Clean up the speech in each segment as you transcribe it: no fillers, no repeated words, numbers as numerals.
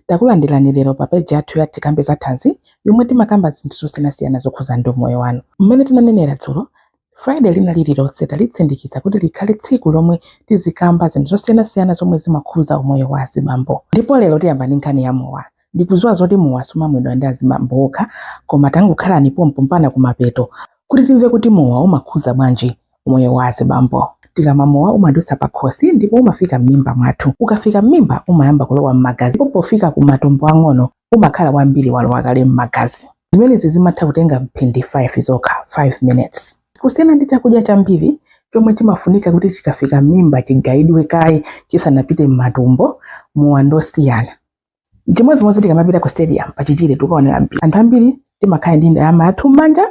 Takulandirani lero pa page yathu ya Tikambe za Thanzi yomwe timakamba zinthu zosiyanasiyana zokhuza moyo wanu. Mmene tinanenera dzulo, Friday lina lililonse talitsindikiza kuti likhale tsiku lomwe tizikamba zinthu zosiyanasiyana zomwe zimakhuza umoyo wa azibambo. Ndipo lero tiyamba ndi nkhani ya mowa. Ndikudziwa zoti mowa sumamwedwa ndi azibambo okha, koma tangokhalani pompo mpaka kumapeto kuti timve kuti mowa umakhuza bwanji umoyo wa azibambo. Tikama mowa umadutsa pa khosi ndipo umafika m'mimba mwathu. Ukafika m'mimba umayamba kulowa m'magazi, ndipo pofika ku matumbo ang'ono umakhala wambiri walowa kale m'magazi. Zimenezi zimatha kutenga mphindi 5 zokha, 5 minutes. Kusiyana ndi chakudya chambiri chomwe chimafunika kuti chikafika m'mimba chigayidwe kaye chisanapite m'matumbo, mowa ndosiyana. Chimodzimodzi tikamapita ku stadium pachichire tukaonera mpira. Anthu ambiri timakhala ndi ndalama yathu m'manja,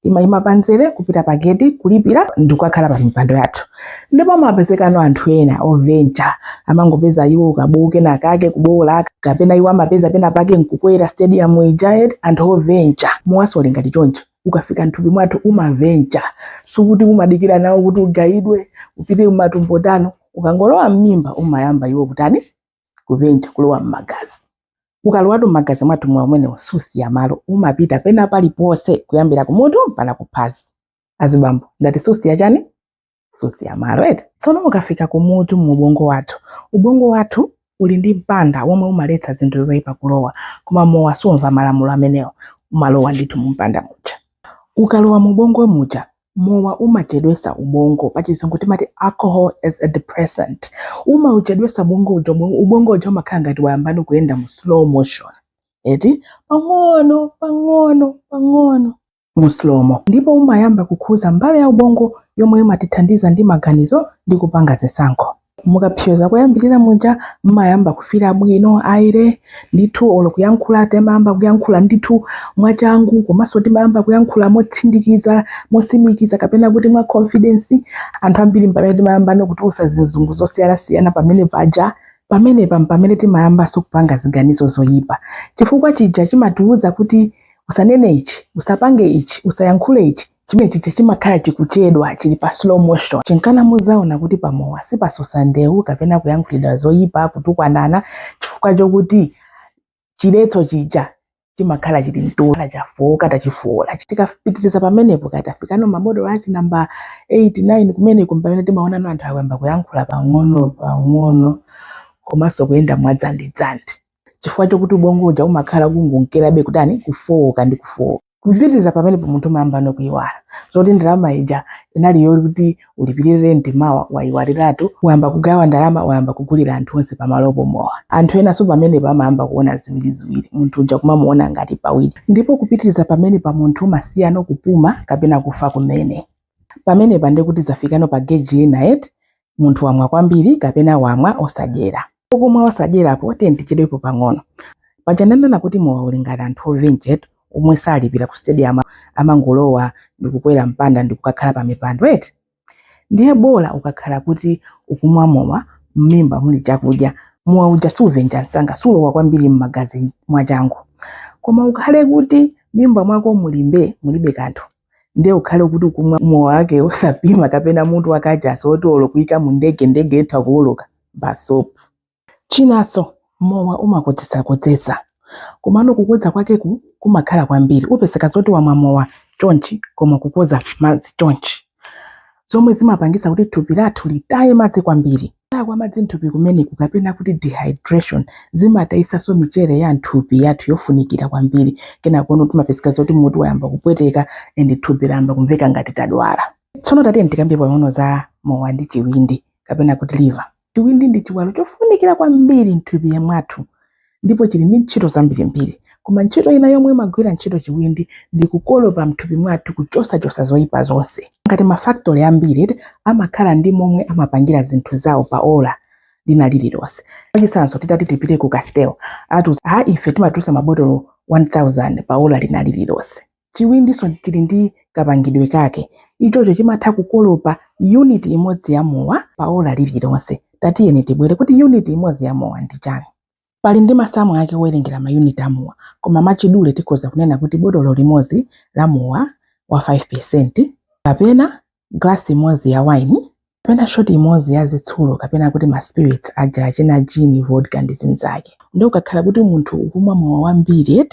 timayima panzere kupita pa gate kulipira ndikukhala pa mipando yathu. Ndipo amapezekano anthu ena ovencha amangopeza iwo kabuke na kake kubola kapena iwo amapeza pena pake nkukwera stadium ijaed anthu ovencha. Mowaso ngati choncho ukafika nthupi mwathu umavencha, sukuti umadikira nawo kuti ugayidwe upite m'matumbo tano. Ukangolowa m'mimba umayamba iwo kutani kuvencha kulowa m'magazi. Ukalowatu m'magazi mwathu mwamwene susiya malo, umapita pena paliponse kuyambira kumutu mpaka kuphazi. Azibambo ndati susiya chani? Susiya malo eti. Tsono ukafika kumutu mu ubongo wathu, ubongo wathu uli ndi mpanda womwe umaletsa zinthu zoyipa kulowa, koma mowa sumva malamulo amenewo, umalowa ndithu mu mpanda muja. Ukalowa mu ubongo muja, mowa umachedwesa ubongo, pachizungu timati alcohol as a depressant. Umauchedwesa ubongo uja umakhala ngati wayambani kuyenda mu slow motion. Eti pang'ono mu slow mo. Ndipo umayamba kukhuza mbali ya ubongo yomwe imatithandiza ndi maganizo ndi kupanga zisankho. Mukapyoza kuyambirira muja mmayamba kufira bwino aire ndithu olo kuyankhula timayamba kuyankhula ndithu mwachangu, komanso timayamba kuyankhula motsindikiza mosimikiza kapena kuti mwa confidence. Anthu ambiri pamene timayamba nokutulutsa zizungu zosiyanasiyana pamene timayamba kupanga ziganizo zoyipa. Chifukwa chija chimatiwuza kuti usanene ichi, usapange ichi, usayankhule ichi. Chimene chicha chimakhala chikuchedwa chili pa slow motion. Chinkana muzaona kuti pamowa sipasosa ndewu kapena kuyankhulidwa zoyipa kutukwanana, chifukwa chokuti chiletso chija chimakhala chili mtula chafoka tachifuola. Tikapitiriza pamenepo katafikano mabodolo achi namba 8, 9 kumene kumpamene timaona anthu ayamba kuyankhula pang'ono komanso kuyenda mwadzandidzandi. Chifukwa chokuti ubongo uja umakhala kungunkerabe kutani kufoka ndi kufoka. Kupitiriza pamene munthu mayamba nokuyiwala zoti ndalama ija inali yokuti ulipirire rent mawa wayiwaliratu, wayamba kugawa ndalama, wayamba kugulira anthu onse pamalopo mowa. Anthu ena so pamene pamayamba kuona ziwiri munthu uja kumamuona ngati pawiri. Ndipo kupitiriza pamene pa munthu umasiya nokupuma kapena kufa kumene. Pamene pande kuti zafikano pa geji ina eti munthu wamwa kwambiri kapena wamwa osadyera. Kumwa osadyerapo tichedwepo pang'ono. Pachanena kuti mowa uli ngati anthu ovenchetu umwe salipira ku stadium amangolowa ndikukwera mpanda ndikukakhala pa mipando eti. Ndiye bora ukakhala kuti ukumwa mowa m'mimba muli chakudya, mowa uja suvencha nsanga sulowa kwambiri m'magazi mwachangu. Koma ukhale kuti mimba mwako mulibe kanthu, ndiye ukhale kuti ukumwa mowa wake osapima kapena munthu wakaja sotolo kuyika mu ndege etha kuwoloka basopo. Chinaso mowa umakotsesa komano kukodza kwake kumakhala kwambiri. Upeseka zoti wamwa mowa chonchi koma kukoza madzi chonchi, zomwe zimapangisa kuti thupi lathu litaye madzi kwambiri. Kwa madzi mthupi kumene kukapena kuti dehydration zimatayisa michere ya nthupi yathu yofunikira kwambiri. Kena kuona timapeseka zoti mutu wayamba kupweteka ende thupi lamba kumveka ngati tadwala. Tsono tatiye tikambe pang'ono za mowa ndi chiwindi kapena kuti liver. Chiwindi ndi chiwalo chofunikira kwambiri mthupi mwathu, ndipo chili ndi ntchito zambirimbiri. Koma ntchito ina yomwe imagwira ntchito chiwindi ndi kukolopa mthupi mwathu kuchosa zoyipa zonse. Ngati mafactory ambiri amakhala ndi momwe amapangira zinthu zawo pa ola lina lililonse. Pachisanso titati tipite ku Castel atuza ife timatusa mabotolo 1000 pa ola lina lililonse. Chiwindi chili ndi kapangidwe kake, ichocho chimatha kukolopa unit imodzi ya mowa pa ola lililonse. Tatiyeni tibwere kuti unit imodzi ya mowa ndi chani. Pali ndi masamu ake wowerengera mayuniti amowa, koma machidule tikoza kunena kuti botolo limodzi la mowa wa 5% kapena glasi imodzi ya wine kapena shoti imodzi ya zitsulo kapena kuti ma spirits aja achina gin, vodka ndi zinzake. Ndi ukakhala kuti munthu ukumwa mowa wambiri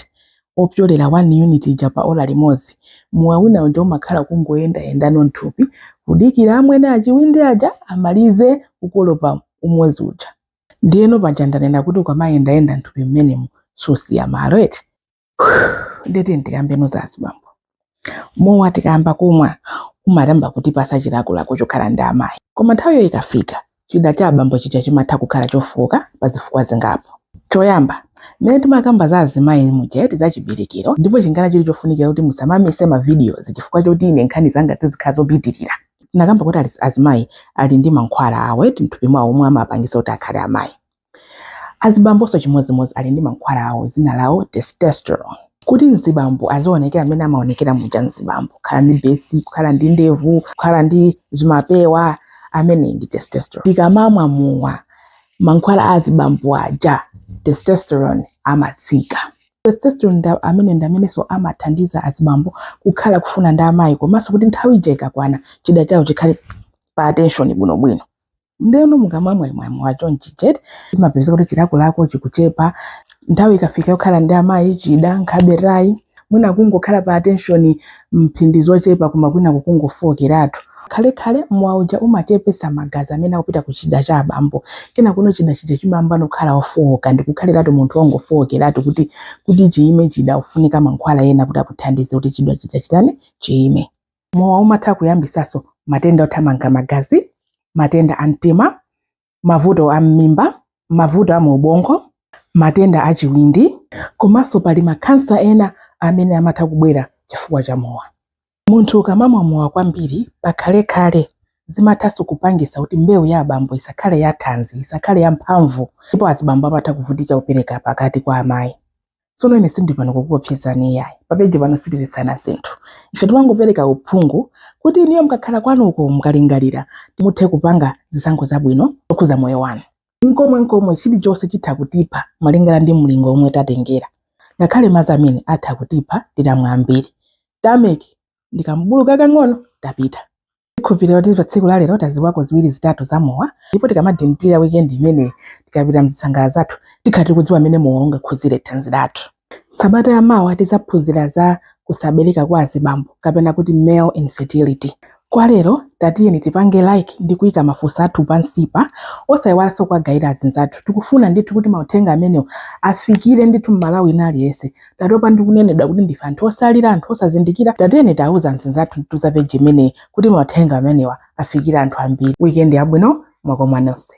opyolera 1 unit ja pa ola limodzi, mowa wina ndio umakhala kungoyenda nonthupi kudikira amwene achiwindi aja amalize kukolopa umodzi uja. Ndiyeno paja ndanena kuti ukamayenda nthupi mmenemu susiya malo eti. Ndeti ndikambeno za azibambo. Mowa tikamba kumwa umaramba kuti pasa chilakolako chokhala ndi amayi. Koma nthawiyo ikafika chida cha abambo chija chimatha kukhala chofuka pa zifukwa zingapo. Choyamba, mmene timakamba za azimayi mujeti za chiberekero ndipo chingana chili chofunikira kuti musamamise ma videos chifukwa choti ine nkhani zanga zizikhala zopitirira. Tinakamba kuti azimayi ali ndi mankhwala awo nthupi mwawo omwe amapangisa kuti akhale amayi. Azibamboso chimodzimodzi ali ndi mankhwala awo zina lawo testosterone. Kuti mzibambo azionekera amene amaonekera muja mzibambo, khala ndi besi, kukhala ndi ndevu, kukhala ndi zimapewa, amene ndi testosterone. Tikamamwa mowa mankhwala azibambo aja testosterone amatsika. Testosterone amene so amathandiza azibambo kukhala kufuna ndi amayi komanso kuti nthawi ija ikakwana chida chawo chikhale pa attention bwinobwino. Ndeno mukamamwa mowa chonchichete timapeza kuti chilakolako chikuchepa. Nthawi ikafika yokhala ndi amayi chida nkhaberayi mwina kungokhala pa attention mphindi zochepa koma kwina kukungofokeratu. Khale mowa uja umachepesa magazi amene akupita ku chida cha abambo. Kena kuno chida chija chimamba nokhala ofoka ndi kukhaliratu munthu ongofokeratu kuti chiyime chida ufunika mankhwala ena kuti akuthandize kuti chidwa chija chitane chiyime. Mowa umatha kuyambisaso matenda othamanga magazi, matenda amtima, mavuto a m'mimba, mavuto a ubongo, matenda achiwindi, komanso pali makansa ena amene amatha kubwera chifukwa cha mowa. Munthu ukamamwa mowa kwambiri pakhale zimathanso kupangisa kuti mbewu ya abambo isakhale ya thanzi, isakhale ya mphamvu, ndipo azibambo amatha kuvutika kupereka pakati kwa amayi. Tsono ine sindipano kukuopsezani yayi, papeji pano sitiritsana zinthu. Ife timangopereka uphungu kuti iniyo mkakhala kwanuko mkalingalira muthe kupanga zisankho zabwino zokhuza moyo wanu. Nkomwe chilichonse chitha kutipha malingana ndi mlingo omwe tatengera. Ngakhale madzi amene atha kutipha titamwambiri. Tameki ndikambuluka kang'ono tapita. Tikhupirira kuti pa tsiku la lero taziwako ziwiri zitatu za mowa, ndipo tikamadindira weekend imene tikapita mzisanga zathu tikhati kudziwa amene mowa ungakhuzire thanzi lathu. Sabata ya mawa tizaphunzira za kusabereka kwa azibambo kapena kuti male infertility. Kwa lero tatiyeni tipange like ndi kuyika mafunso athu pansipa osayiwalanso kwagaira azinzathu. Tikufuna ndithu kuti mauthenga amenewo afikire ndithu m'Malawi aliyense. Tatopa ndikunenedwa kuti ndife anthu osalira, anthu osazindikira. Tatiyeni tauza azinzathu tuzamve chimene kuti mauthenga amenewa afikire anthu ambiri. Weekend yabwino mwakomwe nonse.